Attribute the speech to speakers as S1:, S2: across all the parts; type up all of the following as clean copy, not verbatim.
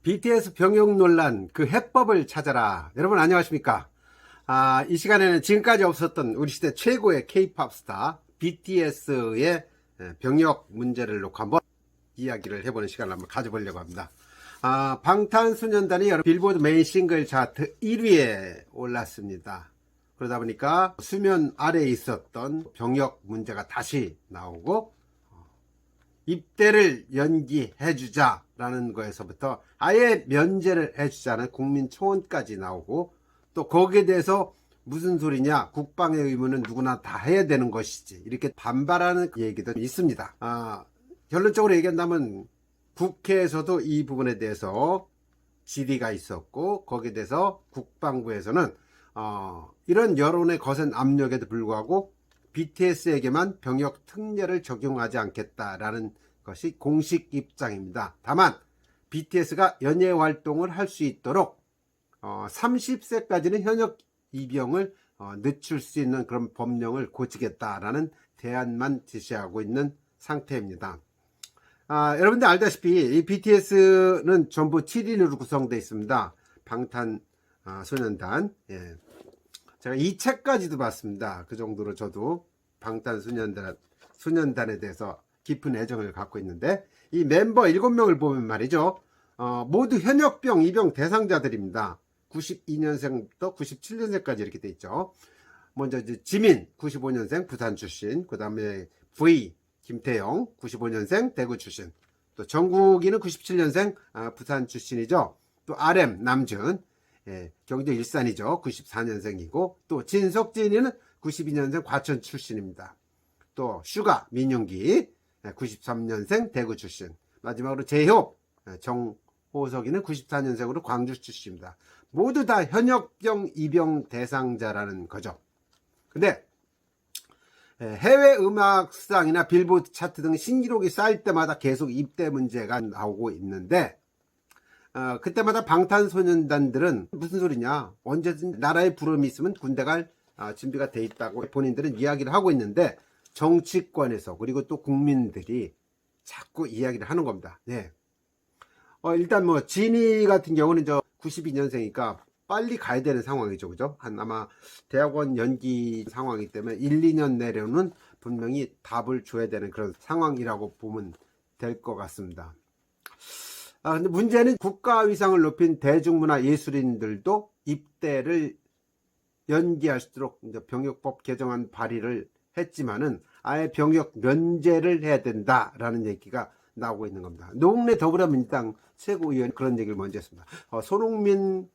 S1: BTS 병역 논란 그 해법을 찾아라. 여러분 안녕하십니까? 이 시간에는 지금까지 없었던 우리 시대 최고의 K-팝 스타 BTS의 병역 문제를 놓고 한번 이야기를 해보는 시간을 한번 가져보려고 합니다. 방탄소년단이 빌보드 메인 싱글 차트 1위에 올랐습니다. 그러다 보니까 수면 아래에 있었던 병역 문제가 다시 나오고 입대를 연기해주자라는 거에서부터 아예 면제를 해주자는 국민청원까지 나오고, 또 거기에 대해서 무슨 소리냐, 국방의 의무는 누구나 다 해야 되는 것이지, 이렇게 반발하는 얘기도 있습니다. 결론적으로 얘기한다면 국회에서도 이 부분에 대해서 질의가 있었고, 거기에 대해서 국방부에서는 이런 여론의 거센 압력에도 불구하고 BTS에게만 병역 특례를 적용하지 않겠다라는 것이 공식 입장입니다. 다만 BTS가 연예 활동을 할 수 있도록 30세까지는 현역 입영을 늦출 수 있는 그런 법령을 고치겠다라는 대안만 제시하고 있는 상태입니다. 여러분들 알다시피 이 BTS는 전부 7인으로 구성되어 있습니다. 방탄소년단. 제가 이 책까지도 봤습니다. 그 정도로 저도 방탄소년단에 대해서 깊은 애정을 갖고 있는데, 이 멤버 7명을 보면 말이죠, 모두 현역병 입영 대상자들입니다. 92년생부터 97년생까지 이렇게 돼 있죠. 먼저 이제 지민 95년생 부산 출신, 그 다음에 V 김태영 95년생 대구 출신, 또 정국이는 97년생 부산 출신이죠. 또 RM 남준 경기도 일산이죠. 94년생이고, 또 진석진이는 92년생 과천 출신입니다. 또 슈가 민윤기 93년생 대구 출신, 마지막으로 제효 정호석이는 94년생으로 광주 출신입니다. 모두 다 현역병 입영 대상자라는 거죠. 근데 해외 음악수상이나 빌보드 차트 등 신기록이 쌓일 때마다 계속 입대 문제가 나오고 있는데, 그때마다 방탄소년단들은 무슨 소리냐, 언제든 나라에 부름이 있으면 군대 갈 준비가 돼 있다고 본인들은 이야기를 하고 있는데, 정치권에서 그리고 또 국민들이 자꾸 이야기를 하는 겁니다. 일단 뭐 진이 같은 경우는 92년생이니까 빨리 가야 되는 상황이죠. 그죠? 아마 대학원 연기 상황이기 때문에 1, 2년 내로는 분명히 답을 줘야 되는 그런 상황이라고 보면 될 것 같습니다. 근데 문제는 국가 위상을 높인 대중문화 예술인들도 입대를 연기할 수 있도록 이제 병역법 개정안 발의를 했지만은 아예 병역 면제를 해야 된다라는 얘기가 나오고 있는 겁니다. 노웅래 더불어민주당 최고위원 그런 얘기를 먼저 했습니다. 손흥민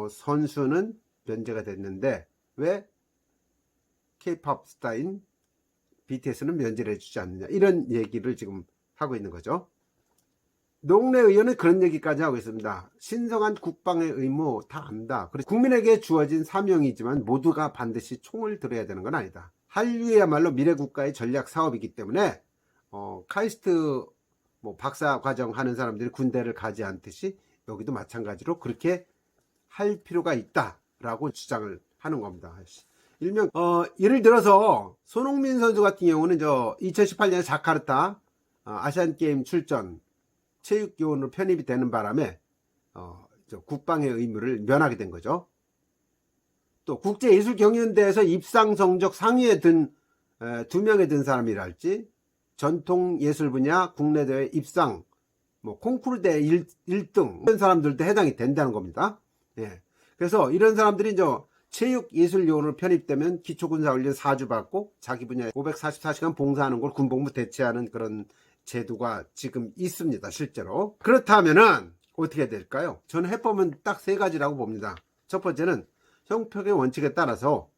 S1: 선수는 면제가 됐는데 왜 K-팝 스타인 BTS는 면제를 해주지 않느냐, 이런 얘기를 지금 하고 있는 거죠. 노웅래 의원은 그런 얘기까지 하고 있습니다. 신성한 국방의 의무 다 안다. 그래서 국민에게 주어진 사명이지만 모두가 반드시 총을 들어야 되는 건 아니다. 한류야말로 미래 국가의 전략 사업이기 때문에 카이스트 박사 과정 하는 사람들이 군대를 가지 않듯이 여기도 마찬가지로 그렇게 할 필요가 있다라고 주장을 하는 겁니다. 일명 예를 들어서 손흥민 선수 같은 경우는 2018년 자카르타 아시안게임 출전 체육요원으로 편입이 되는 바람에 국방의 의무를 면하게 된 거죠. 또 국제예술경연대회에서 입상 성적 상위에 든 2명에 든 사람이랄지, 전통예술 분야 국내 대회 입상 콩쿠르 대회 1등 이런 사람들도 해당이 된다는 겁니다. 그래서 이런 사람들이 체육예술요원으로 편입되면 기초군사훈련 4주 받고 자기 분야에 544시간 봉사하는 걸 군복무 대체하는 그런 제도가 지금 있습니다. 실제로. 그렇다면은 어떻게 될까요? 저는 해법은 딱 3가지라고 봅니다. 첫 번째는 형평의 원칙에 따라서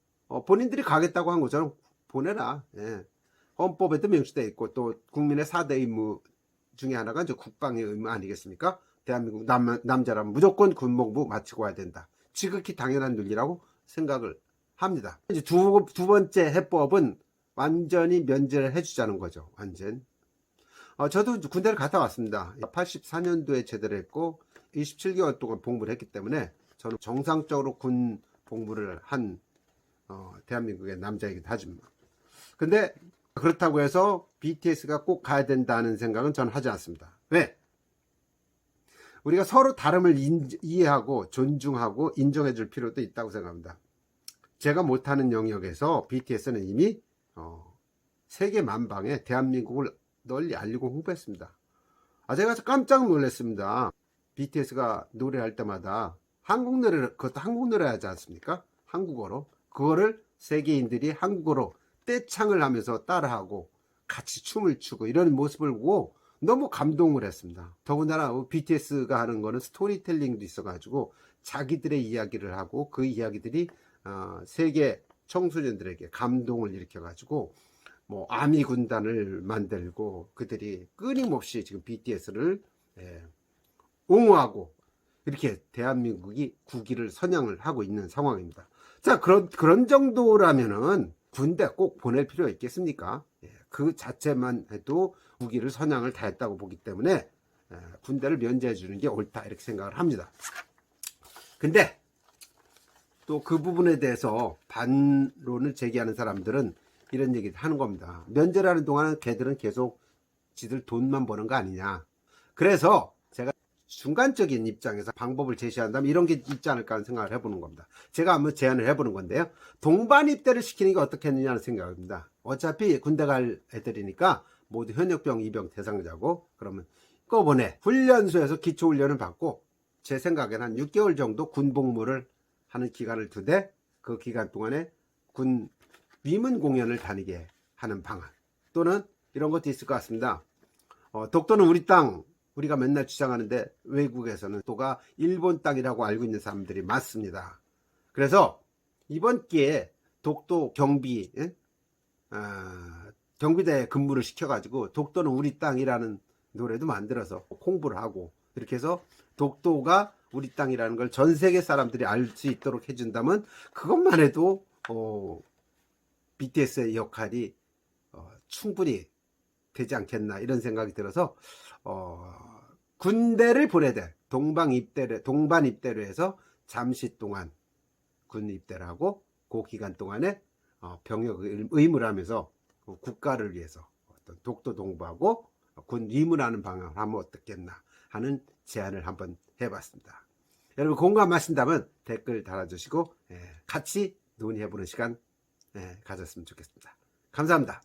S1: 본인들이 가겠다고 한 것처럼 보내라. 헌법에도 명시되어 있고, 또 국민의 4대 의무 중에 하나가 국방의 의무 아니겠습니까? 대한민국 남자라면 무조건 군복무 마치고 와야 된다. 지극히 당연한 논리라고 생각을 합니다. 이제 두 번째 해법은 완전히 면제를 해주자는 거죠. 완전. 저도 군대를 갔다 왔습니다. 84년도에 제대를 했고 27개월 동안 복무를 했기 때문에 저는 정상적으로 군 복무를 한 대한민국의 남자이기도 하지만, 근데 그렇다고 해서 BTS가 꼭 가야 된다는 생각은 저는 하지 않습니다. 왜? 우리가 서로 다름을 이해하고 존중하고 인정해 줄 필요도 있다고 생각합니다. 제가 못하는 영역에서 BTS는 이미 세계 만방에 대한민국을 널리 알리고 홍보했습니다. 제가 깜짝 놀랐습니다. BTS가 노래할 때마다 한국 노래를, 그것도 한국 노래 하지 않습니까? 한국어로. 그거를 세계인들이 한국어로 떼창을 하면서 따라하고 같이 춤을 추고 이런 모습을 보고 너무 감동을 했습니다. 더군다나 BTS가 하는 거는 스토리텔링도 있어가지고 자기들의 이야기를 하고 그 이야기들이 세계 청소년들에게 감동을 일으켜가지고 뭐 아미 군단을 만들고 그들이 끊임없이 지금 BTS를 옹호하고 이렇게 대한민국이 국위를 선양을 하고 있는 상황입니다. 자, 그런 정도라면은 군대 꼭 보낼 필요 있겠습니까? 그 자체만 해도 국위를 선양을 다 했다고 보기 때문에 군대를 면제해 주는 게 옳다 이렇게 생각을 합니다. 근데 또 그 부분에 대해서 반론을 제기하는 사람들은 이런 얘기를 하는 겁니다. 면제를 하는 동안은 걔들은 계속 지들 돈만 버는 거 아니냐. 그래서 제가 중간적인 입장에서 방법을 제시한다면 이런 게 있지 않을까 하는 생각을 해보는 겁니다. 제가 한번 제안을 해보는 건데요. 동반 입대를 시키는 게 어떻겠느냐는 생각입니다. 어차피 군대 갈 애들이니까 모두 현역병, 입병 대상자고 그러면 한꺼번에 훈련소에서 기초훈련을 받고 제 생각에는 한 6개월 정도 군복무를 하는 기간을 두되 그 기간 동안에 군 위문 공연을 다니게 하는 방안 또는 이런 것도 있을 것 같습니다. 독도는 우리 땅 우리가 맨날 주장하는데 외국에서는 독도가 일본 땅이라고 알고 있는 사람들이 많습니다. 그래서 이번 기회에 독도 경비 경비대에 근무를 시켜가지고 독도는 우리 땅이라는 노래도 만들어서 홍보를 하고 이렇게 해서 독도가 우리 땅이라는 걸 전 세계 사람들이 알 수 있도록 해준다면 그것만 해도 BTS의 역할이 충분히 되지 않겠나 이런 생각이 들어서 군대를 보내야 돼. 동반 입대를 해서 잠시 동안 군 입대를 하고 그 기간 동안에 병역 의무를 하면서 국가를 위해서 어떤 독도 동부하고 군 위문하는 방향을 하면 어떻겠나 하는 제안을 한번 해봤습니다. 여러분 공감하신다면 댓글 달아주시고 같이 논의해보는 시간 가졌으면 좋겠습니다. 감사합니다.